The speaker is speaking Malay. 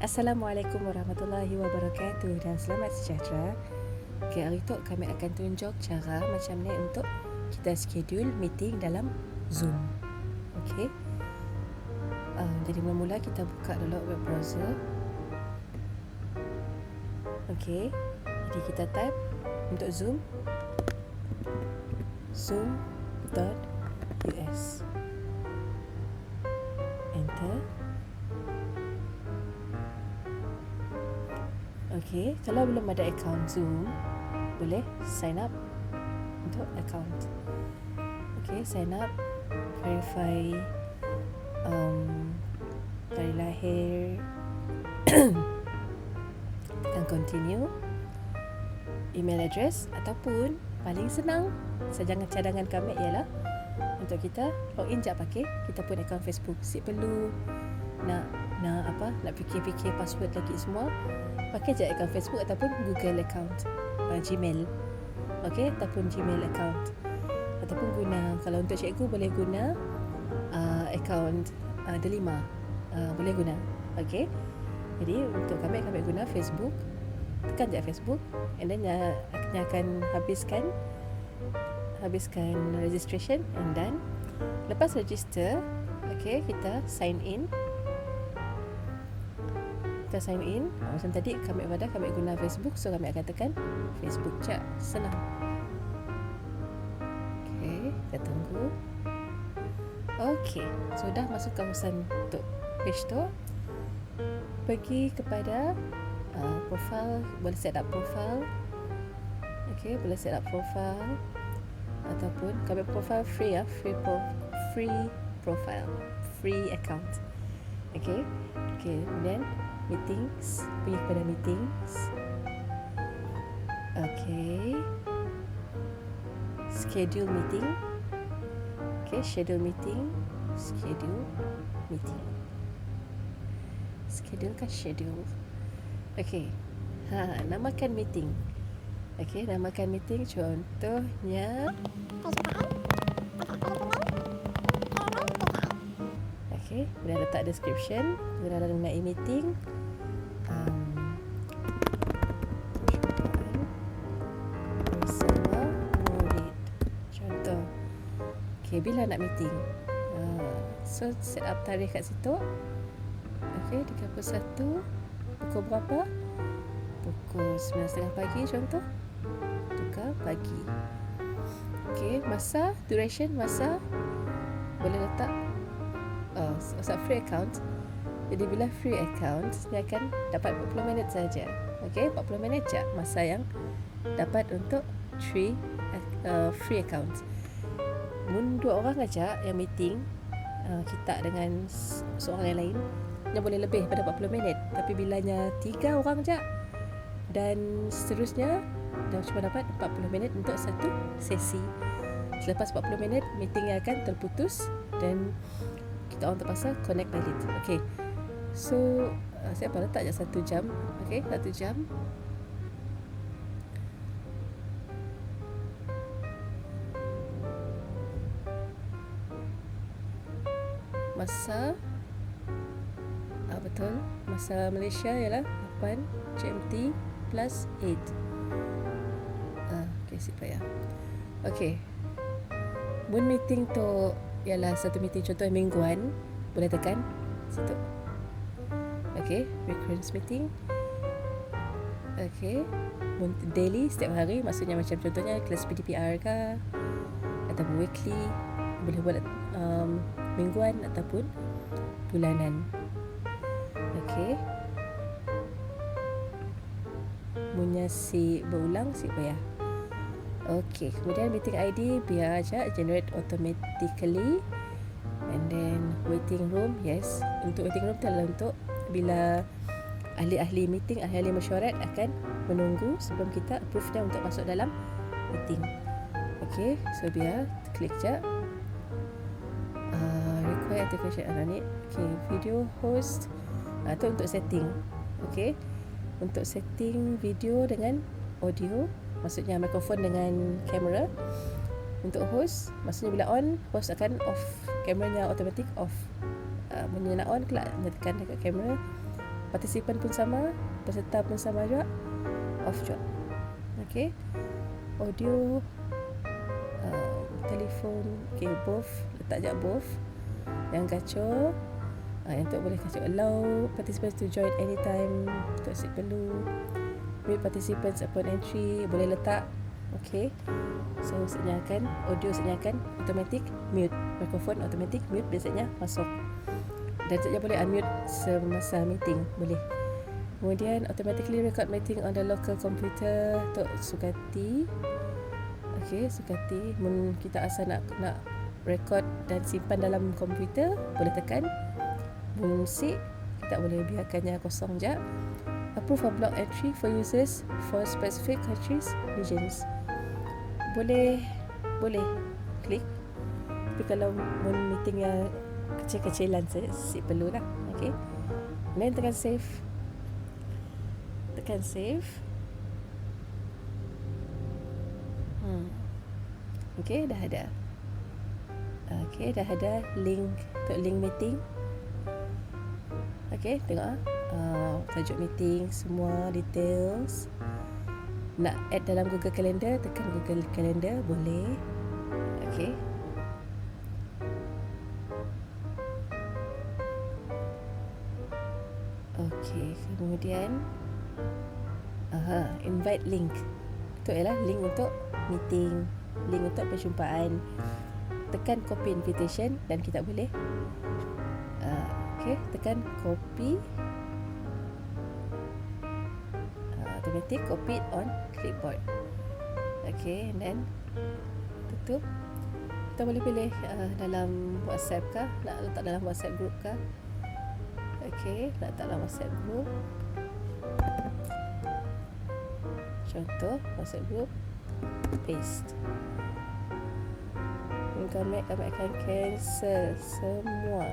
Assalamualaikum warahmatullahi wabarakatuh dan selamat sejahtera. Okay, hari tu kami akan tunjuk cara macam ni untuk kita schedule meeting dalam Zoom. Okay. Jadi mula-mula kita buka dulu web browser. Okay. Jadi kita type untuk Zoom zoom.us. Enter. Okay, kalau belum ada account Zoom, boleh sign up untuk account. Okay, sign up, verify tarikh lahir, tekan continue, email address ataupun paling senang cadangan kami ialah untuk kita login je pakai kita pun account Facebook. Si perlu nak fikir-fikir password lagi semua, pakai je account Facebook ataupun Google account, Gmail. Okey, ataupun Gmail account. Ataupun guna, kalau untuk cikgu boleh guna account Delima. Boleh guna. Okey. Jadi untuk kami guna Facebook. Tekan je Facebook and then dia akan habiskan registration and then lepas register, okey, kita sign in. Macam tadi kami guna Facebook, so kami akan tekan Facebook je. Senang. Okey, kita tunggu. Okey, sudah masuk kawasan untuk page tu. Pergi kepada profile, boleh set up profile. Okey, boleh set up profile ataupun kami profile free free profile, free account. Okey, kemudian meetings, pergi kepada meetings. Okay, schedule meeting. Okay, schedule meeting. Schedule kan schedule. Okay, namakan meeting. Okay, namakan meeting contohnya. Okay, boleh letak description kerana mengenai meeting. Bersama murid. Contoh. Okay, bila nak meeting? So set up tarikh kat situ. Okay, 31. Pukul berapa? Pukul 9.30 pagi contoh. Tukar pagi. Okay, masa, duration masa boleh letak free account. Jadi bila free account, dia akan dapat 40 minit saja. Okey, 40 minit je masa yang dapat untuk free account. Mun 2 orang aja yang meeting, kita dengan seorang yang lain, dia boleh lebih pada 40 minit. Tapi bilanya 3 orang je dan seterusnya, dah cuma dapat 40 minit untuk satu sesi. Selepas 40 minit, meeting akan terputus dan kita orang terpaksa connect balik. Okay, so saya letak je 1 jam. Okay, 1 jam. Masa betul, masa Malaysia ialah 8 GMT plus 8. Okay, sip payah. Okay, mun meeting tu ialah satu meeting contoh mingguan, boleh tekan situ. Okay, recurrence meeting. Okay, daily, setiap hari, maksudnya macam contohnya kelas PDPR ke ataupun weekly, boleh buat mingguan ataupun bulanan. Okay, punya si berulang si payah. Okay, kemudian meeting ID biar aja generate automatically. And then waiting room, yes. Untuk waiting room tu adalah untuk bila ahli-ahli meeting, ahli-ahli mesyuarat akan menunggu sebelum kita approve dia untuk masuk dalam meeting. Okay, so biar klik je. Require activation ni. Okay, video host tu untuk setting. Okay, untuk setting video dengan audio, maksudnya mikrofon dengan kamera. Untuk host, maksudnya bila on, host akan off, kameranya automatic off. Bila nak on kelak, tekan dekat kamera, Partisipan pun sama, peserta pun sama juga, off juga. Okay, audio, telefon, okay, both, letak je both. Yang kacau, yang tu boleh kacau. Allow participants to join anytime, untuk si perlu. Mute participants upon entry, boleh letak. Okay, so senyalakan audio, senyalakan automatic mute, mikrofon automatic mute, biasanya masuk. Dan saja boleh unmute semasa meeting, boleh. Kemudian automatically record meeting on the local computer untuk sukati. Okay, sukati. Kita asal nak record dan simpan dalam komputer, boleh tekan. Musik, kita boleh biarkannya kosong je. Approve a block entry for users for specific countries, regions. Boleh klik. Tapi kalau meeting yang kecil-kecilan si perlu lah. Okay, then tekan save. Tekan save. Okay, dah ada. Okay, dah ada link untuk link meeting. Okay, tengok tajuk meeting, semua details. Nak add dalam Google Calendar, tekan Google Calendar, boleh. Okay. Okay, kemudian invite link. Itu ialah link untuk meeting, link untuk perjumpaan. Tekan copy invitation dan kita boleh tekan copy, automatic copy on clipboard. Okay, and then tutup. Kita boleh pilih dalam WhatsApp kah, nak letak dalam WhatsApp group kah. Okay, nak letak dalam WhatsApp group. Contoh WhatsApp group, paste. Kami akan cancel semua.